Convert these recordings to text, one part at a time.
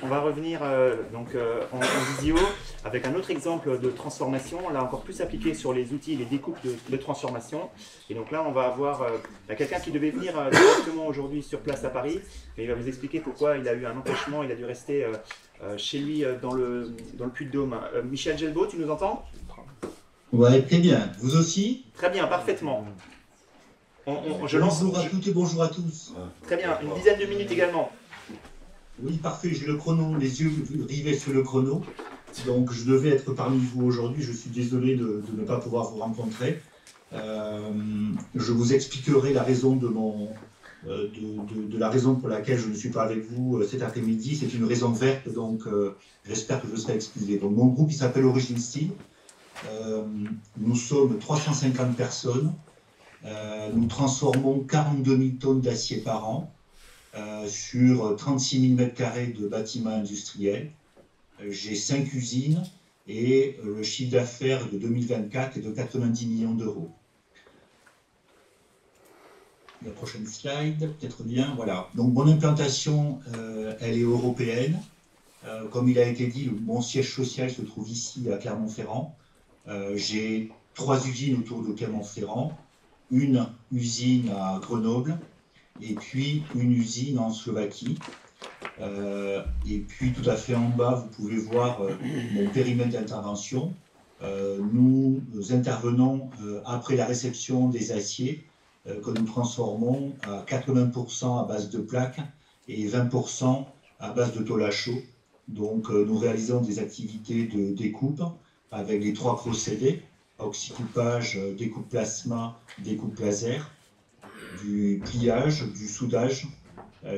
On va revenir en visio avec un autre exemple de transformation, là encore plus appliqué sur les outils et les découpes de transformation. Et donc là, on va avoir quelqu'un qui devait venir directement aujourd'hui sur place à Paris, mais il va vous expliquer pourquoi il a eu un empêchement, il a dû rester chez lui dans le Puy-de-Dôme. Michel Gelbaud, tu nous entends? Ouais, très bien. Vous aussi? Très bien, parfaitement. Bonjour à toutes et bonjour à tous. Très bien, une dizaine de minutes également. Oui, parfait, j'ai le chrono, les yeux rivés sur le chrono. Donc, je devais être parmi vous aujourd'hui. Je suis désolé de ne pas pouvoir vous rencontrer. Je vous expliquerai la raison de la raison pour laquelle je ne suis pas avec vous cet après-midi. C'est une raison verte, donc j'espère que je serai excusé. Donc, mon groupe, il s'appelle Origin Steel. Nous sommes 350 personnes. Nous transformons 42 000 tonnes d'acier par an sur 36 000 m² de bâtiments industriels. J'ai 5 usines et le chiffre d'affaires de 2024 est de 90 millions d'euros. La prochaine slide, peut-être bien, voilà. Donc mon implantation, elle est européenne. Comme il a été dit, mon siège social se trouve ici à Clermont-Ferrand. J'ai 3 usines autour de Clermont-Ferrand, une usine à Grenoble et puis une usine en Slovaquie. Et puis tout à fait en bas, vous pouvez voir mon périmètre d'intervention. Nous intervenons après la réception des aciers que nous transformons à 80% à base de plaques et 20% à base de tôle à chaud. Donc nous réalisons des activités de découpe avec les 3 procédés: oxycoupage, découpe plasma, découpe laser, du pliage, du soudage,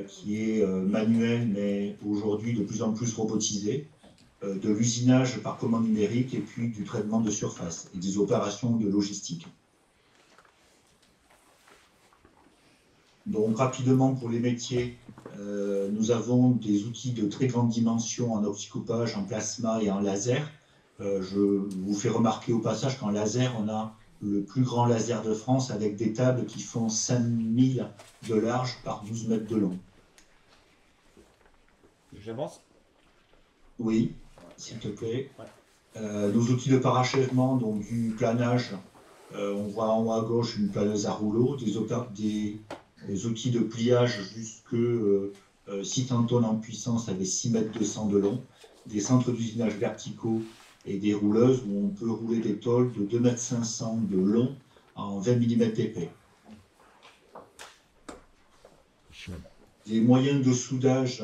qui est manuel mais aujourd'hui de plus en plus robotisé, de l'usinage par commande numérique et puis du traitement de surface et des opérations de logistique. Donc rapidement pour les métiers, nous avons des outils de très grande dimension en oxycoupage, en plasma et en laser. Je vous fais remarquer au passage qu'en laser, on a le plus grand laser de France avec des tables qui font 5000 de large par 12 mètres de long. J'avance? Oui, s'il te plaît. Nos outils de parachèvement, donc du planage, on voit en haut à gauche une planeuse à rouleau, des outils de pliage jusque 600 tonnes en puissance avec 6 mètres 200 de long, des centres d'usinage verticaux et des rouleuses où on peut rouler des tôles de 2 mètres 500 de long en 20 mm d'épais. Des moyens de soudage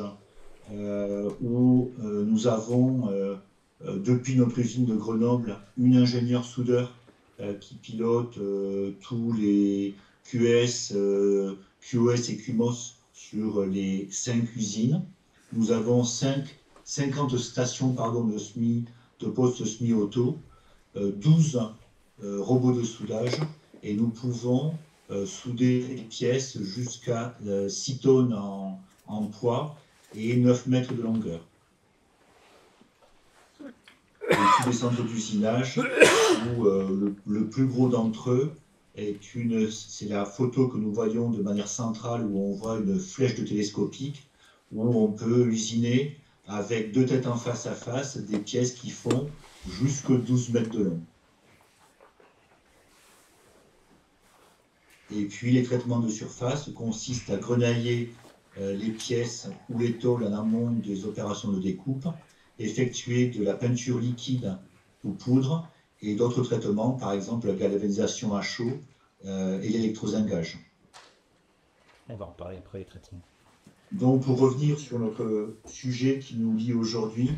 où nous avons, depuis notre usine de Grenoble, une ingénieure soudeur qui pilote tous les QS, QoS et QMOS sur les 5 usines. Nous avons 50 stations de postes semi-auto, 12 robots de soudage, et nous pouvons souder les pièces jusqu'à 6 tonnes en poids et 9 mètres de longueur. Et puis des centres d'usinage où le plus gros d'entre eux c'est la photo que nous voyons de manière centrale où on voit une flèche de télescopique où on peut usiner avec 2 têtes en face à face des pièces qui font jusque 12 mètres de long. Et puis les traitements de surface consistent à grenailler les pièces ou les tôles en amont des opérations de découpe, effectuer de la peinture liquide ou poudre et d'autres traitements, par exemple la galvanisation à chaud et l'électrozingage. On va en parler après les traitements. Donc pour revenir sur notre sujet qui nous lie aujourd'hui,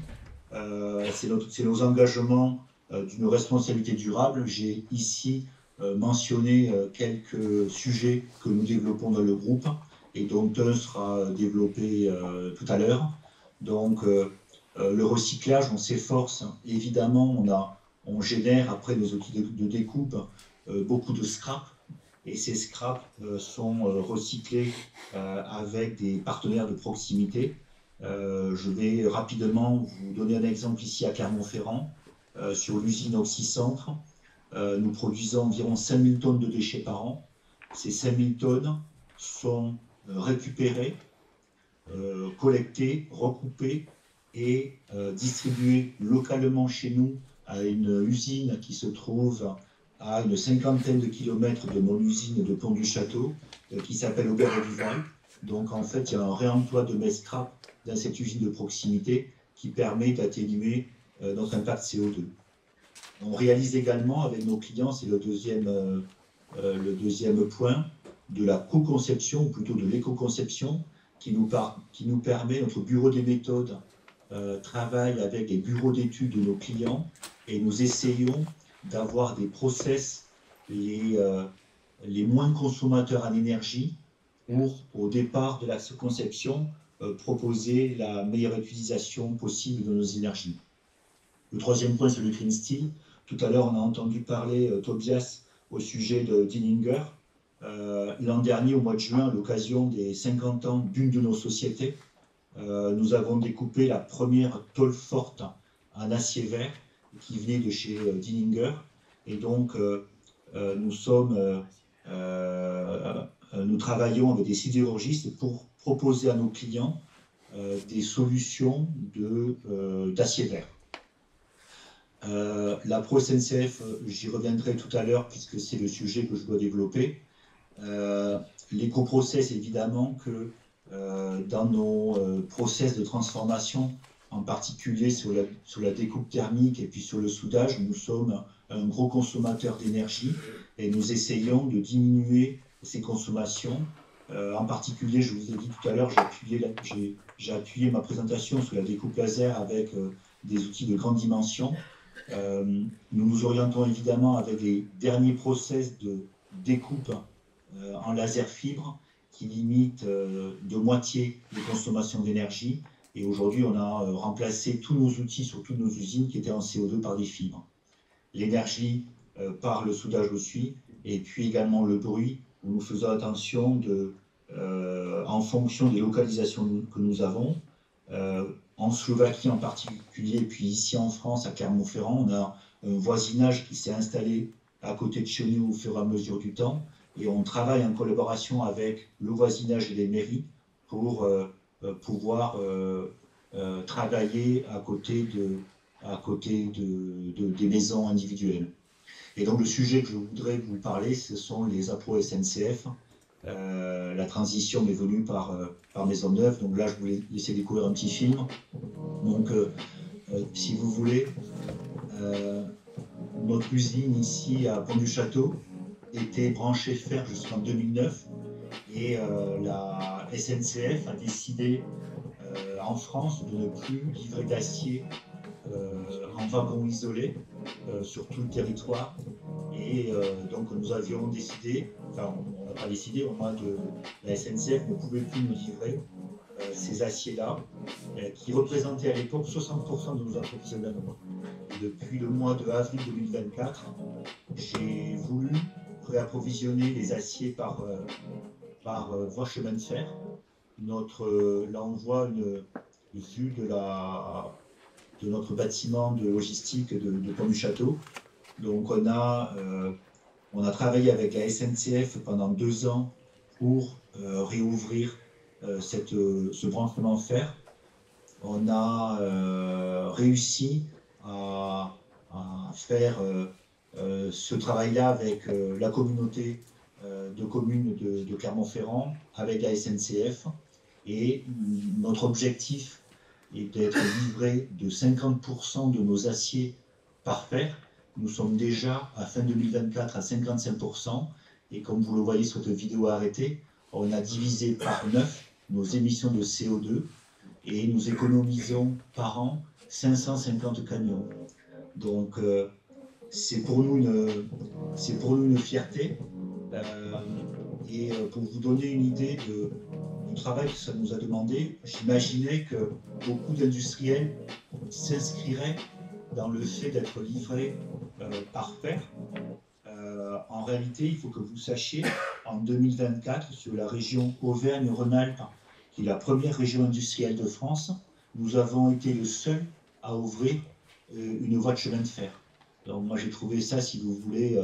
c'est nos engagements d'une responsabilité durable. J'ai ici mentionné quelques sujets que nous développons dans le groupe et dont un sera développé tout à l'heure. Donc le recyclage, on s'efforce, évidemment, on génère après nos outils de découpe beaucoup de scrap, et ces scraps sont recyclés avec des partenaires de proximité. Je vais rapidement vous donner un exemple ici à Clermont-Ferrand, sur l'usine Oxycentre. Nous produisons environ 5000 tonnes de déchets par an. Ces 5000 tonnes sont récupérées collectés, recoupés et distribués localement chez nous à une usine qui se trouve à une 50aine de kilomètres de mon usine de Pont-du-Château, qui s'appelle Aubert-et-Duval. Donc en fait, il y a un réemploi de mes scrap dans cette usine de proximité qui permet d'atténuer notre impact CO2. On réalise également avec nos clients, c'est le deuxième point, de la co-conception, ou plutôt de l'éco-conception, qui nous permet, notre bureau des méthodes travaille avec les bureaux d'études de nos clients et nous essayons d'avoir des process les moins consommateurs en énergie pour, au départ de la conception, proposer la meilleure utilisation possible de nos énergies. Le troisième point, c'est le Green Steel. Tout à l'heure, on a entendu parler, Tobias, au sujet de Dillinger. L'an dernier, au mois de juin, à l'occasion des 50 ans d'une de nos sociétés, nous avons découpé la première tôle forte en acier vert qui venait de chez Dillinger. Et donc, nous travaillons avec des sidérurgistes pour proposer à nos clients des solutions d'acier vert. La Pro SNCF, j'y reviendrai tout à l'heure puisque c'est le sujet que je dois développer. L'éco-process, évidemment, que dans nos process de transformation, en particulier sur la découpe thermique et puis sur le soudage, nous sommes un gros consommateur d'énergie et nous essayons de diminuer ces consommations. En particulier, je vous ai dit tout à l'heure, j'ai appuyé ma présentation sur la découpe laser avec des outils de grande dimension. Nous nous orientons évidemment avec les derniers process de découpe en laser fibre qui limitent de moitié les consommations d'énergie. Et aujourd'hui, on a remplacé tous nos outils sur toutes nos usines qui étaient en CO2 par des fibres. L'énergie par le soudage aussi, et puis également le bruit, où nous faisons attention en fonction des localisations que nous avons. En Slovaquie en particulier, et puis ici en France, à Clermont-Ferrand, on a un voisinage qui s'est installé à côté de chez nous au fur et à mesure du temps, et on travaille en collaboration avec le voisinage et les mairies pour pouvoir travailler à côté des maisons individuelles. Et donc le sujet que je voudrais vous parler, ce sont les appros SNCF. La transition est venue par Maisonneuve, donc là je voulais laisser découvrir un petit film. Donc si vous voulez, notre usine ici à Pont-du-Château était branchée fer jusqu'en 2009 et la SNCF a décidé en France de ne plus livrer d'acier en wagon isolé sur tout le territoire. Et donc nous avions décidé, enfin on n'a pas décidé, la SNCF ne pouvait plus nous livrer ces aciers-là, qui représentaient à l'époque 60% de nos approvisionnements. Depuis le mois de avril 2024, j'ai voulu réapprovisionner les aciers par voie chemin de fer. Là on voit une vue de notre bâtiment de logistique de Pont-du-Château. Donc on a travaillé avec la SNCF pendant 2 ans pour réouvrir ce branchement fer. On a réussi à faire ce travail-là avec la communauté de communes de Clermont-Ferrand, avec la SNCF, et notre objectif est d'être livré de 50% de nos aciers par fer. Nous sommes déjà à fin 2024 à 55%, et comme vous le voyez sur cette vidéo arrêtée, on a divisé par 9 nos émissions de CO2 et nous économisons par an 550 camions. Donc c'est pour nous une fierté. Et pour vous donner une idée du travail que ça nous a demandé, j'imaginais que beaucoup d'industriels s'inscriraient dans le fait d'être livrés par fer. En réalité, il faut que vous sachiez, en 2024, sur la région Auvergne-Rhône-Alpes, qui est la première région industrielle de France, nous avons été le seul à ouvrir une voie de chemin de fer. Donc moi j'ai trouvé ça, si vous voulez,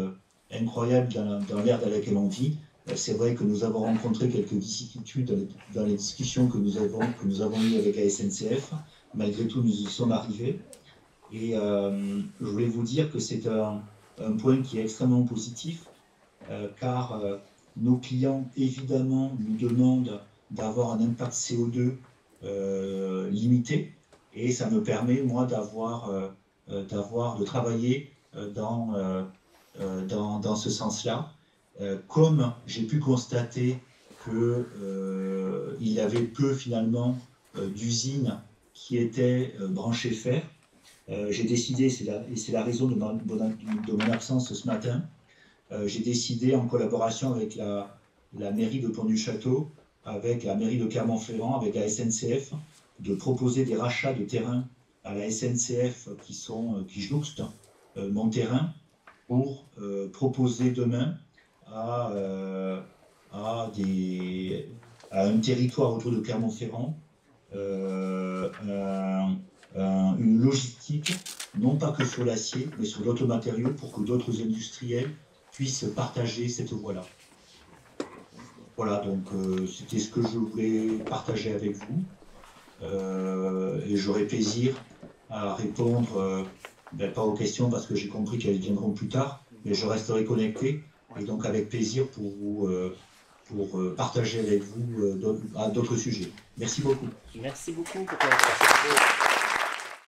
incroyable dans l'ère dans laquelle on vit. C'est vrai que nous avons rencontré quelques vicissitudes dans les discussions que nous avons eues avec la SNCF. Malgré tout, nous y sommes arrivés. Et je voulais vous dire que c'est un point qui est extrêmement positif, car nos clients, évidemment, nous demandent d'avoir un impact CO2 limité. Et ça me permet, moi, de travailler dans ce sens-là. Comme j'ai pu constater qu'il y avait peu finalement d'usines qui étaient branchées fer, j'ai décidé, et c'est la raison de mon absence ce matin, j'ai décidé en collaboration avec la mairie de Pont-du-Château, avec la mairie de Clermont-Ferrand, avec la SNCF, de proposer des rachats de terrain à la SNCF qui jouxtent mon terrain pour proposer demain à un territoire autour de Clermont-Ferrand une logistique, non pas que sur l'acier, mais sur d'autres matériaux pour que d'autres industriels puissent partager cette voie-là. Voilà, donc c'était ce que je voulais partager avec vous. Et j'aurai plaisir à répondre, pas aux questions parce que j'ai compris qu'elles viendront plus tard, mais je resterai connecté et donc avec plaisir pour partager avec vous d'autres sujets. Merci beaucoup. Merci beaucoup pour votre participation.